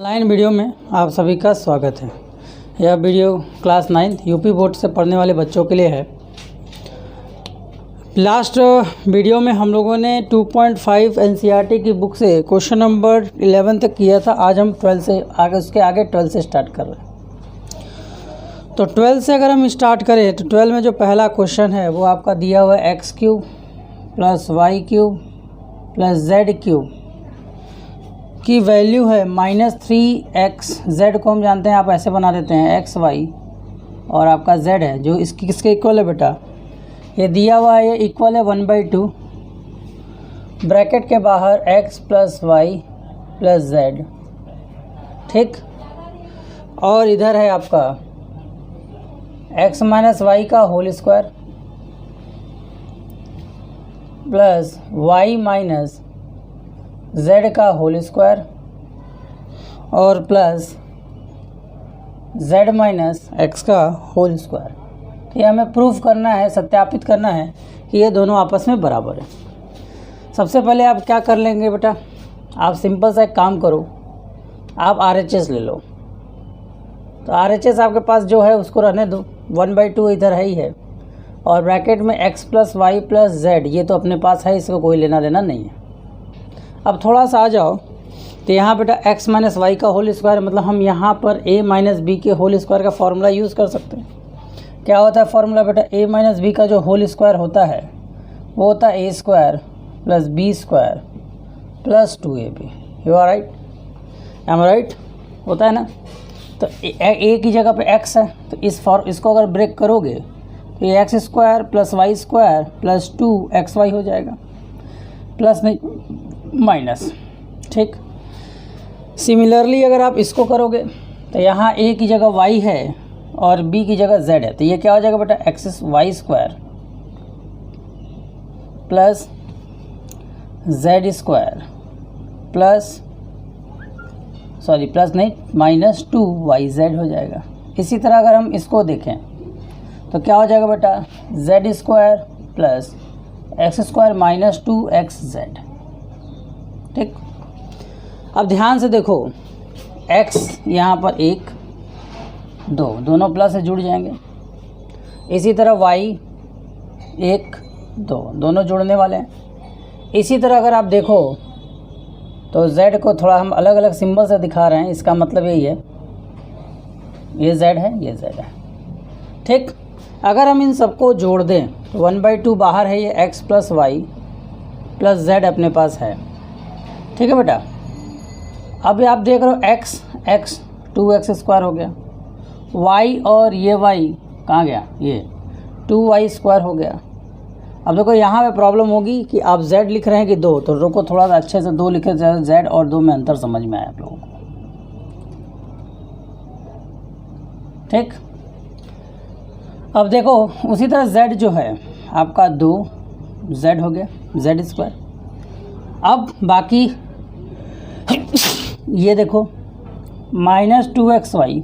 Online video में आप सभी का स्वागत है। यह वीडियो क्लास 9 यूपी बोर्ड से पढ़ने वाले बच्चों के लिए है। लास्ट वीडियो में हम लोगों ने 2.5 एनसीईआरटी की बुक से क्वेश्चन नंबर 11 तक किया था। आज हम 12 से आगे उसके आगे 12 से स्टार्ट कर रहे हैं। तो 12 से अगर हम स्टार्ट करें तो 12 में जो पहला क्वेश्चन है वो आपका दिया हुआ है x cube plus y cube plus z cube की वैल्यू है -3x। z को हम जानते हैं, आप ऐसे बना देते हैं एक्स वाई और आपका z है जो इसकी किसके इक्वल है बेटा, ये दिया हुआ है, ये इक्वल है 1/2 ब्रैकेट के बाहर x plus y plus z, ठीक। और इधर है आपका x माइनस वाई का whole square plus y minus z का होल स्क्वायर और प्लस z माइनस x का होल स्क्वायर। तो ये हमें प्रूफ करना है, सत्यापित करना है कि ये दोनों आपस में बराबर है। सबसे पहले आप क्या कर लेंगे बेटा, आप सिंपल सा एक काम करो, आप RHS ले लो। तो RHS आपके पास जो है उसको रहने दो, 1/2 इधर है ही है और ब्रैकेट में x plus y plus z, ये तो अपने पास है, इसको कोई लेना देना नहीं है। अब थोड़ा सा आ जाओ तो यहाँ बेटा x माइनस वाई का होल स्क्वायर, मतलब हम यहाँ पर a माइनस बी के होल स्क्वायर का फॉर्मूला यूज़ कर सकते हैं। क्या होता है फॉर्मूला बेटा, a माइनस बी का जो होल स्क्वायर होता है वो होता है a square plus b square plus 2ab। You are right, am right, होता है ना। तो a की जगह पे x है, तो इसको अगर ब्रेक करोगे तो ये x square plus y square plus 2xy हो जाएगा, प्लस नहीं माइनस, ठीक। सिमिलरली अगर आप इसको करोगे तो यहाँ a की जगह y है और b की जगह z है, तो ये क्या हो जाएगा बेटा, x y square plus z square plus plus नहीं माइनस 2yz हो जाएगा। इसी तरह अगर हम इसको देखें तो क्या हो जाएगा बेटा, z square plus x square minus 2xz, ठीक। अब ध्यान से देखो, x यहाँ पर 1 2 दोनों प्लस से जुड़ जाएंगे, इसी तरह y 1 2 दोनों जुड़ने वाले हैं। इसी तरह अगर आप देखो तो z को थोड़ा हम अलग अलग सिंबल से दिखा रहे हैं, इसका मतलब यही है, ये z है, ये z है, ठीक। अगर हम इन सबको जोड़ दें तो 1/2 बाहर है, ये x plus y plus z अपने पास है, ठीक है बेटा। अब आप देख रहे हो x 2x स्क्वायर हो गया, y और ये y कहाँ गया, ये 2y स्क्वायर हो गया। अब देखो यहाँ पे प्रॉब्लम होगी कि आप z लिख रहे हैं कि 2, तो रुको थोड़ा सा अच्छे से 2 लिखे, z और 2 में अंतर समझ में आया आप लोगों को, ठीक। अब देखो उसी तरह z जो है आपका 2z हो गया, z स्क्वायर। अब बाकी ये देखो माइनस 2xy,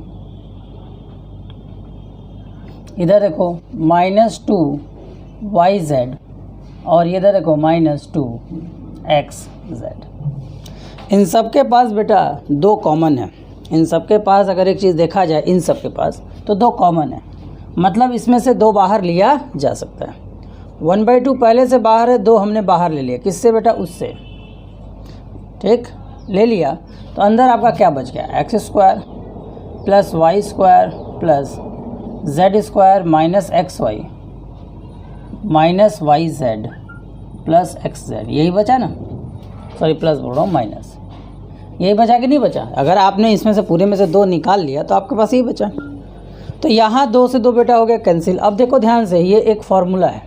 इधर देखो माइनस 2yz और ये इधर देखो माइनस 2xz। इन सब के पास बेटा 2 कॉमन है। इन सब के पास अगर एक चीज़ देखा जाए, इन सब के पास तो 2 कॉमन है, मतलब इसमें से 2 बाहर लिया जा सकता है। 1/2 पहले से बाहर है, 2 हमने बाहर ले लिया, किससे बेटा, उससे, ठीक, ले लिया। तो अंदर आपका क्या बच गया, x square plus y square plus z square minus x y minus y z plus x z, यही बचा ना, सॉरी प्लस बोल रहा हूँ, माइनस, यही बचा कि नहीं बचा। अगर आपने इसमें से पूरे में से 2 निकाल लिया तो आपके पास यही बचा। तो यहाँ 2 से 2 बेटा हो गया कैंसिल। अब देखो ध्यान से, ये एक फार्मूला है,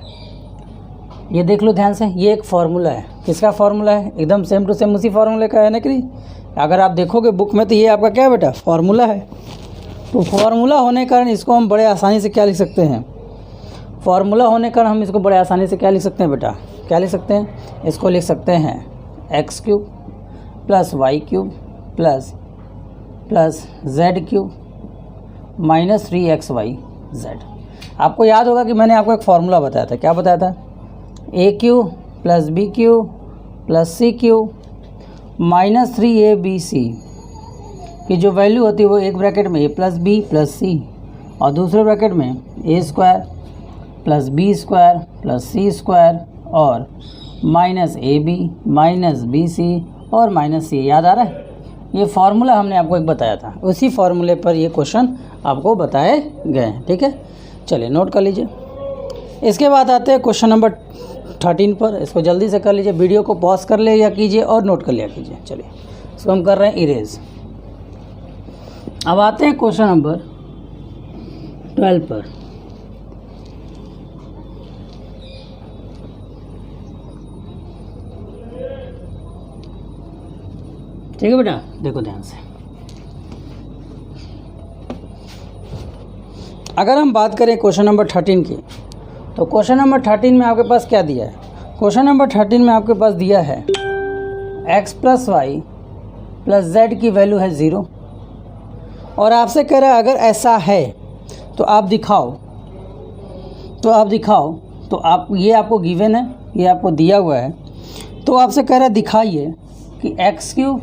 ये देख लो ध्यान से, ये एक फार्मूला है। किसका फार्मूला है, एकदम सेम टू सेम उसी फार्मूले का है ना कि नहीं। अगर आप देखोगे बुक में तो ये आपका क्या बेटा, फार्मूला है। तो फार्मूला होने के कारण इसको हम बड़े आसानी से क्या लिख सकते हैं, फार्मूला होने के कारण हम इसको बड़े आसानी से क्या लिख सकते हैं बेटा, क्या लिख सकते हैं, इसको लिख सकते हैं x cube plus y cube plus z cube minus 3xyz। आपको याद होगा कि मैंने आपको एक फार्मूला बताया था, क्या बताया था, a cube plus b cube plus c cube -3abc की जो वैल्यू होती है वो एक ब्रैकेट में a plus b plus c और दूसरे ब्रैकेट में a square plus b square plus c square और minus a b minus b c और माइनस सी। याद आ रहा है? ये फार्मूला हमने आपको एक बताया था, उसी फार्मूले पर ये क्वेश्चन आपको बताए गए हैं। ठीक है, चलिए नोट कर लीजिए। इसके बाद आते हैं क्वेश्चन नंबर 13 पर। इसको जल्दी से कर लीजिए, वीडियो को पॉज कर लिया कीजिए और नोट कर लिया कीजिए। चलिए इसको हम कर रहे हैं इरेज। अब आते हैं क्वेश्चन नंबर 12 पर। ठीक है बेटा, देखो ध्यान से। अगर हम बात करें क्वेश्चन नंबर 13 की, तो क्वेश्चन नंबर 13 में आपके पास क्या दिया है? क्वेश्चन नंबर 13 में आपके पास दिया है x plus y plus z की वैल्यू है 0 और आपसे कह रहा है अगर ऐसा है तो आप दिखाओ। तो आप ये आपको गिवन है, ये आपको दिया हुआ है, तो आपसे कह रहा है दिखाइए कि x cube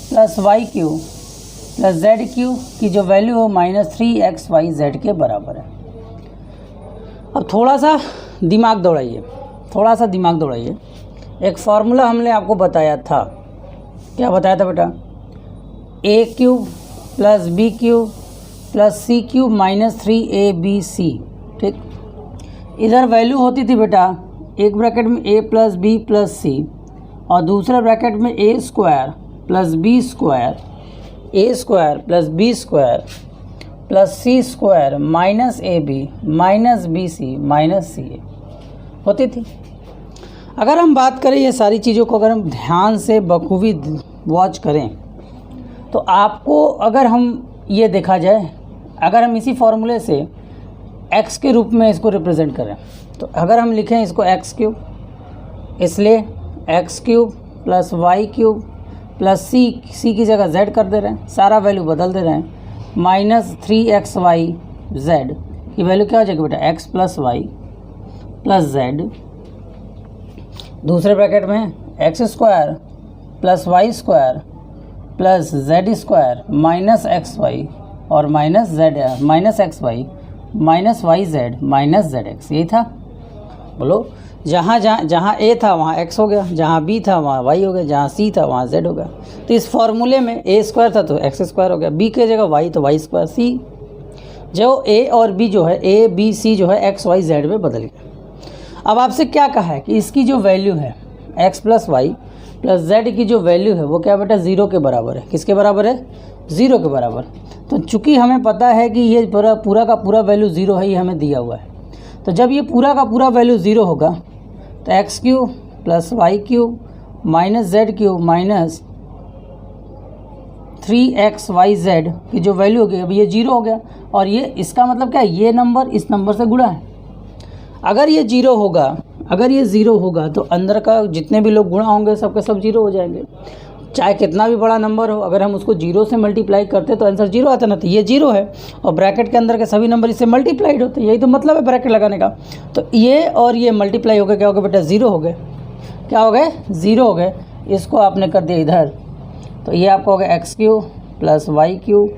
plus y cube plus z cube की जो वैल्यू हो -3xyz के बराबर है। अब थोड़ा सा दिमाग दौड़ाइए। एक फार्मूला हमने आपको बताया था, क्या बताया था बेटा? a cube plus b cube plus c cube -3abc। ठीक, इधर वैल्यू होती थी बेटा एक ब्रैकेट में a plus b plus c और दूसरे ब्रैकेट में a square plus b square, a square plus b square plus c square minus a b minus b c minus c a होती थी। अगर हम बात करें ये सारी चीज़ों को अगर हम ध्यान से बखूबी वॉच करें तो आपको, अगर हम ये देखा जाए, अगर हम इसी फॉर्मूले से x के रूप में इसको रिप्रेजेंट करें, तो अगर हम लिखें इसको x क्यूब, इसलिए x cube plus y cube plus c की जगह z कर दे रहे हैं, सारा वैल्यू बदल दे रहे हैं, -3xyz की वैल्यू क्या हो जाएगी बेटा? x plus y plus z, दूसरे ब्रैकेट में x square plus y square plus z square minus x y और minus x y minus y z minus z x. यही था, बोलो। जहाँ ए था वहाँ x हो गया, जहाँ b था वहाँ y हो गया, जहाँ c था वहाँ z हो गया। तो इस फॉर्मूले में a स्क्वायर था तो x स्क्वायर हो गया, b की जगह y तो y स्क्वायर, c जो a और b जो है a b c जो है x y z में बदल गया। अब आपसे क्या कहा है कि इसकी जो वैल्यू है x plus y plus z की जो वैल्यू है वो क्या बेटा? 0 के बराबर है। किसके बराबर है? 0 के बराबर। तो चूँकि हमें पता है कि ये पूरा का पूरा वैल्यू 0 है, ये हमें दिया हुआ है। तो जब ये पूरा का पूरा वैल्यू 0 होगा तो x cube plus y cube minus z cube minus 3xyz की जो वैल्यू होगी, अब ये 0 हो गया और ये इसका मतलब क्या है? ये नंबर इस नंबर से गुणा है। अगर ये 0 होगा तो अंदर का जितने भी लोग गुणा होंगे सबके सब 0 हो जाएंगे। चाहे कितना भी बड़ा नंबर हो, अगर हम उसको 0 से मल्टीप्लाई करते तो आंसर 0 आता ना। तो ये 0 है और ब्रैकेट के अंदर के सभी नंबर इससे मल्टीप्लाइड होते हैं, यही तो मतलब है ब्रैकेट लगाने का। तो ये और ये मल्टीप्लाई हो गए, क्या हो गया बेटा? 0 हो गए। क्या हो गए? 0 हो गए। इसको आपने कर दिया इधर, तो ये आपको हो गया x cube plus y cube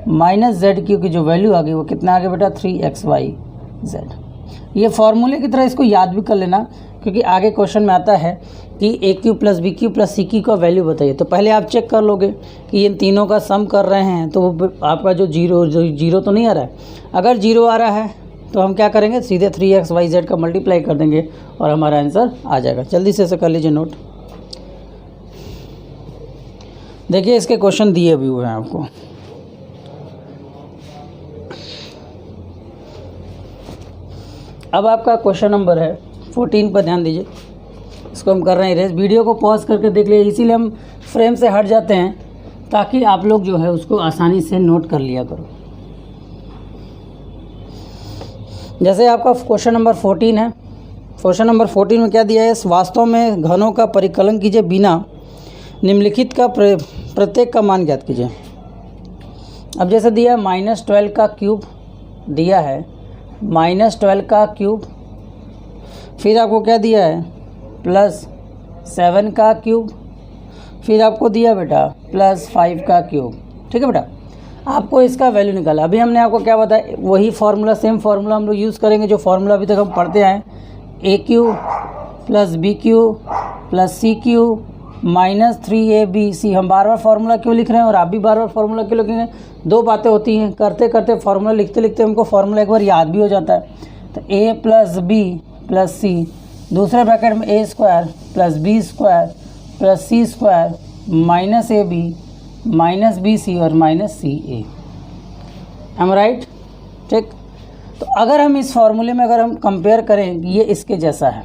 minus z cube की जो वैल्यू आ गई वो कितना आ गया बेटा? 3xyz। ये फॉर्मूले की तरह इसको याद भी कर लेना, क्योंकि आगे क्वेश्चन में आता है कि a cube plus b cube plus c cube का वैल्यू बताइए। तो पहले आप चेक कर लोगे कि इन तीनों का सम कर रहे हैं तो आपका जो जीरो तो नहीं आ रहा है। अगर 0 आ रहा है तो हम क्या करेंगे? सीधे 3xyz का मल्टीप्लाई कर देंगे और हमारा आंसर आ जाएगा। जल्दी से इसे कर लीजिए नोट। देखिए इसके क्वेश्चन दिए भी हुए हैं आपको। अब आपका क्वेश्चन नंबर है 14 पर ध्यान दीजिए। इसको हम कर रहे हैं इरेज। वीडियो को पॉज करके देख लीजिए, इसीलिए हम फ्रेम से हट जाते हैं ताकि आप लोग जो है उसको आसानी से नोट कर लिया करो। जैसे आपका क्वेश्चन नंबर 14 है। क्वेश्चन नंबर 14 में क्या दिया है? वास्तव में घनों का परिकलन कीजिए, बिना निम्नलिखित का प्रत्येक का मान ज्ञात कीजिए। अब जैसे दिया है -12 का क्यूब दिया है, -12 का क्यूब, फिर आपको क्या दिया है? +7 का क्यूब, फिर आपको दिया बेटा +5 का क्यूब। ठीक है बेटा, आपको इसका वैल्यू निकाला। अभी हमने आपको क्या बताया, वही फार्मूला, सेम फार्मूला हम लोग यूज़ करेंगे जो फार्मूला अभी तक हम पढ़ते आए, AQ plus BQ plus CQ minus 3ABC। हम बार बार फार्मूला क्यों लिख रहे हैं और आप भी बार बार फार्मूला क्यों लिखेंगे, दो बातें होती हैं, करते करते फार्मूला लिखते लिखते हमको फार्मूला एक बार याद भी हो जाता है। तो A plus B plus C, दूसरे ब्रैकेट में A square plus B square plus C square minus AB minus BC और माइनस CA। Am right? ठीक। तो अगर हम इस फार्मूले में अगर हम कंपेयर करें, ये इसके जैसा है,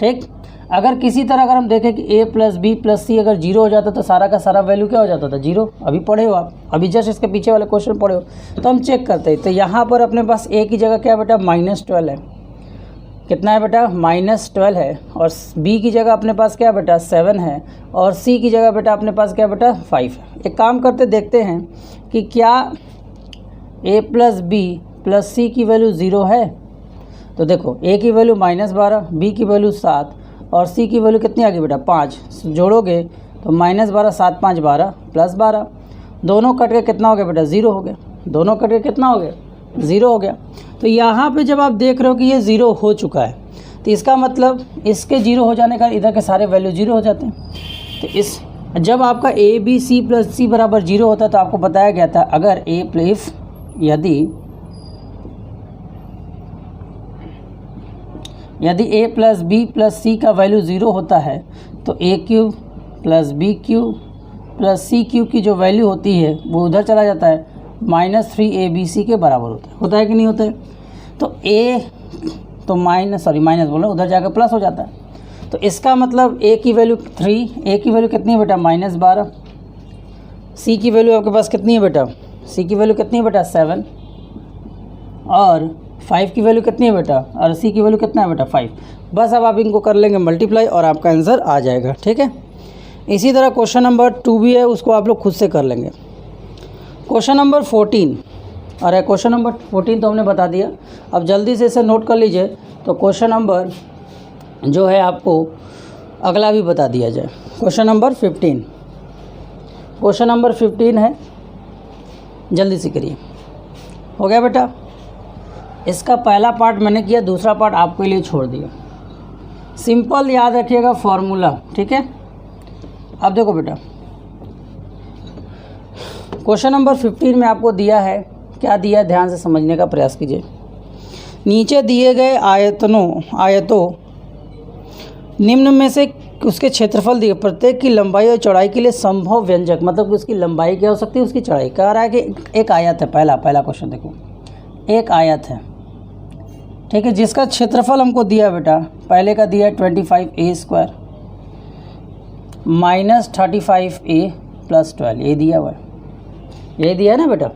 ठीक। अगर किसी तरह अगर हम देखें कि A plus B plus C अगर जीरो हो जाता तो सारा का सारा वैल्यू क्या हो जाता था, जीरो। अभी पढ़े हो आप, अभी जस्ट इसके पीछे वाले क्वेश्चन पढ़े हो, तो हम चेक करते हैं। तो यहाँ पर अपने पास A की जगह क्या बेटा, -12 है। कितना है बेटा, -12 है। और B की जगह अपने पास क्या बेटा, 7 है। और C की जगह बेटा अपने पास क्या बेटा, 5 है। एक काम करते देखते हैं कि क्या A plus B plus C की वैल्यू 0 है। तो देखो, A की वैल्यू -12, B की वैल्यू 7 और C की वैल्यू कितनी आ गई बेटा, 5। जोड़ोगे तो -12 7 5 12 प्लस 12, दोनों कट के कितना हो गया बेटा, 0 हो गया। दोनों कट के कितना हो गया, 0 हो गया। तो यहाँ पे जब आप देख रहे हो कि ये 0 हो चुका है, तो इसका मतलब इसके 0 हो जाने का इधर के सारे वैल्यू 0 हो जाते हैं। तो इस जब आपका ABC प्लस C बराबर 0 होता है तो आपको बताया गया था, अगर यदि A plus B plus C का वैल्यू 0 होता है तो AQ plus BQ plus CQ की जो वैल्यू होती है वो उधर चला जाता है, -3ABC के बराबर होता है कि नहीं होता है। तो माइनस बोल रहा हूँ, उधर जाकर प्लस हो जाता है। तो इसका मतलब A की वैल्यू 3, A की वैल्यू कितनी है बेटा, -12। C की वैल्यू आपके पास कितनी है बेटा, C की वैल्यू कितनी है बेटा, 7। और 5 की वैल्यू कितनी है बेटा, और C की वैल्यू कितना है बेटा, 5। बस अब आप इनको कर लेंगे मल्टीप्लाई और आपका आंसर आ जाएगा, ठीक है। इसी तरह क्वेश्चन नंबर 2 भी है, उसको आप लोग खुद से कर लेंगे। क्वेश्चन नंबर 14, अरे क्वेश्चन नंबर 14 तो हमने बता दिया, अब जल्दी से इसे नोट कर लीजिए। तो क्वेश्चन नंबर जो है आपको अगला भी बता दिया जाए। क्वेश्चन नंबर 15, क्वेश्चन नंबर 15 है, जल्दी से करिए। हो गया बेटा, इसका पहला पार्ट मैंने किया, दूसरा पार्ट आपके लिए छोड़ दिया। सिंपल याद रखिएगा फॉर्मूला, ठीक है। अब देखो बेटा, क्वेश्चन नंबर 15 में आपको दिया है, क्या दिया है, ध्यान से समझने का प्रयास कीजिए। नीचे दिए गए आयतों निम्न में से उसके क्षेत्रफल दिए, प्रत्येक की लंबाई और चौड़ाई के लिए संभव व्यंजक, मतलब कि उसकी लंबाई क्या हो सकती है, उसकी चौड़ाई। कह रहा है कि एक आयत है, पहला क्वेश्चन देखो, एक आयत है, ठीक है, जिसका क्षेत्रफल हमको दिया बेटा, पहले का दिया 25A square minus 35A plus 12, ये दिया हुआ है, ये दिया है ना बेटा।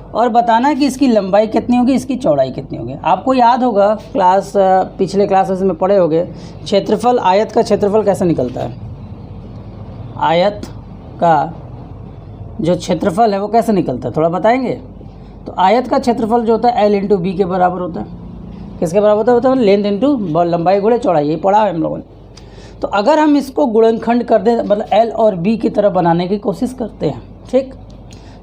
और बताना है कि इसकी लंबाई कितनी होगी, इसकी चौड़ाई कितनी होगी। आपको याद होगा, पिछले क्लासेस में पढ़े होंगे, क्षेत्रफल, आयत का क्षेत्रफल कैसे निकलता है। आयत का जो क्षेत्रफल है वो कैसे निकलता है, थोड़ा बताएंगे। तो आयत का क्षेत्रफल जो होता है L इंटू B के बराबर होता है। किसके बराबर होता है, लेंथ इंटू लंबाई गुणे चौड़ाई, ये पढ़ा है हम लोगों ने। तो अगर हम इसको गुणनखंड कर दें, मतलब L और B की तरह बनाने की कोशिश करते हैं, ठीक।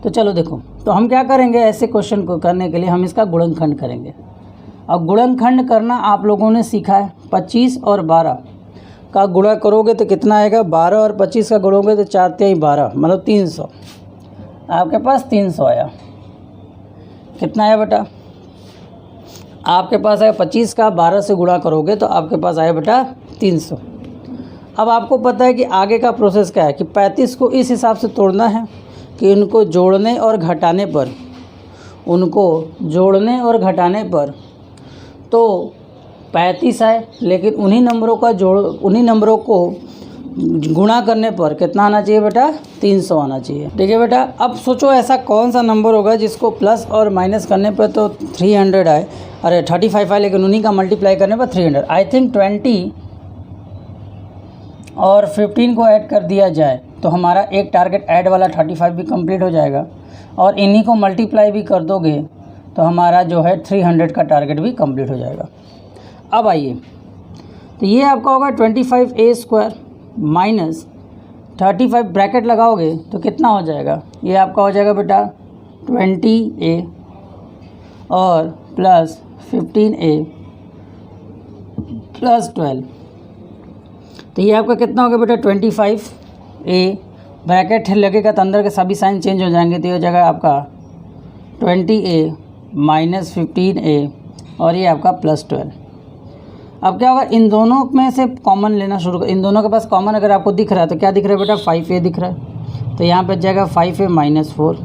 तो चलो देखो, तो हम क्या करेंगे, ऐसे क्वेश्चन को करने के लिए हम इसका गुणनखंड करेंगे। अब गुणनखंड करना आप लोगों ने सीखा है, 25 और 12 का गुणा करोगे तो कितना आएगा, 12 और 25 का गुणोगे तो 4 तिहाई 12, मतलब 300। आपके पास 300 आया। कितना आया बेटा, आपके पास आया 25 का 12 से गुणा करोगे तो आपके पास आया बेटा 300। अब आपको पता है कि आगे का प्रोसेस क्या है, कि 35 को इस हिसाब से तोड़ना है कि उनको जोड़ने और घटाने पर तो 35 आए, लेकिन उन्हीं नंबरों को गुणा करने पर कितना आना चाहिए बेटा, 300 आना चाहिए, ठीक है बेटा। अब सोचो ऐसा कौन सा नंबर होगा जिसको प्लस और माइनस करने पर तो 300 आए, अरे 35 आए, लेकिन उन्हीं का मल्टीप्लाई करने पर 300। आई थिंक 20 और 15 को ऐड कर दिया जाए तो हमारा एक टारगेट ऐड वाला 35 भी कंप्लीट हो जाएगा, और इन्हीं को मल्टीप्लाई भी कर दोगे तो हमारा जो है 300 का टारगेट भी कंप्लीट हो जाएगा। अब आइए, तो ये आपका होगा 25A स्क्वायर माइनस 35 ब्रैकेट लगाओगे तो कितना हो जाएगा, ये आपका हो जाएगा बेटा 20A और प्लस 15A प्लस 12, तो ये आपका कितना हो गया बेटा 25A। ब्रैकेट लगेगा तो अंदर के सभी साइन चेंज हो जाएंगे, तो ये हो जाएगा आपका 20A माइनस 15A और ये आपका प्लस 12। अब क्या होगा, इन दोनों में से कॉमन लेना शुरू कर, इन दोनों के पास कॉमन अगर आपको दिख रहा है तो क्या दिख रहा है बेटा 5A दिख रहा है, तो यहाँ पे जाएगा 5A माइनस 4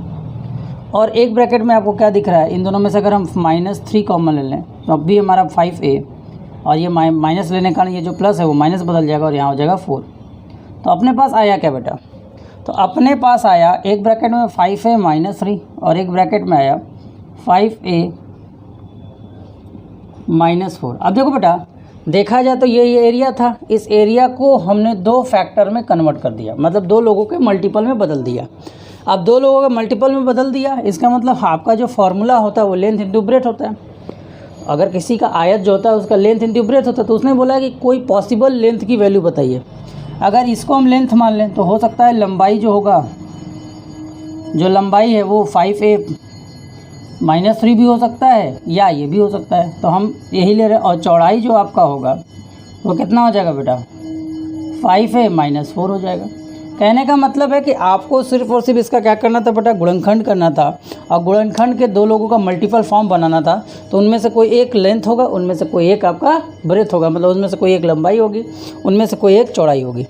और एक ब्रैकेट में आपको क्या दिख रहा है, इन दोनों में से अगर हम -3 कॉमन ले लें तो अब भी हमारा 5A और ये माइनस लेने के कारण ये जो प्लस है वो माइनस बदल जाएगा और यहाँ हो जाएगा 4। तो अपने पास आया क्या बेटा, तो अपने पास आया एक ब्रैकेट में 5A माइनस 3 और एक ब्रैकेट में आया 5A माइनस 4। अब देखो बेटा, देखा जाए तो ये एरिया था, इस एरिया को हमने 2 फैक्टर में कन्वर्ट कर दिया, मतलब 2 लोगों के मल्टीपल में बदल दिया। अब 2 लोगों के मल्टीपल में बदल दिया, इसका मतलब आपका जो फॉर्मूला होता है वो लेंथ इंटू ब्रेथ होता है। अगर किसी का आयत जो होता है उसका लेंथ इंटू ब्रेथ होता है, तो उसने बोला कि कोई पॉसिबल लेंथ की वैल्यू बताइए। अगर इसको हम लेंथ मान लें तो हो सकता है लंबाई जो होगा, जो लंबाई है वो 5A माइनस 3 भी हो सकता है या ये भी हो सकता है, तो हम यही ले रहे हैं। और चौड़ाई जो आपका होगा वो कितना हो जाएगा बेटा 5A माइनस 4 हो जाएगा। कहने का मतलब है कि आपको सिर्फ और सिर्फ इसका क्या करना था बेटा, गुणनखंड करना था और गुणनखंड के 2 लोगों का मल्टीपल फॉर्म बनाना था। तो उनमें से कोई एक लेंथ होगा, उनमें से कोई एक आपका ब्रेथ होगा, मतलब उनमें से कोई एक लंबाई होगी, उनमें से कोई एक चौड़ाई होगी।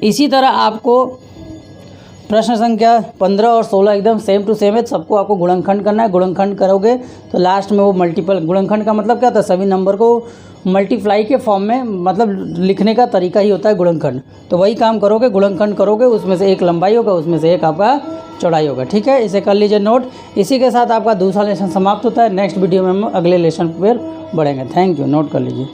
इसी तरह आपको प्रश्न संख्या 15 और 16 एकदम सेम टू सेम है, सबको आपको गुणनखंड करना है। गुणनखंड करोगे तो लास्ट में वो मल्टीपल, गुणनखंड का मतलब क्या होता है, सभी नंबर को मल्टीप्लाई के फॉर्म में, मतलब लिखने का तरीका ही होता है गुणनखंड। तो वही काम करोगे, गुणनखंड करोगे, उसमें से एक लंबाई होगा, उसमें से एक आपका चौड़ाई होगा। ठीक है, इसे कर लीजिए नोट। इसी के साथ आपका दूसरा लेसन समाप्त होता है। नेक्स्ट वीडियो में हम अगले लेसन पर बढ़ेंगे। थैंक यू, नोट कर लीजिए।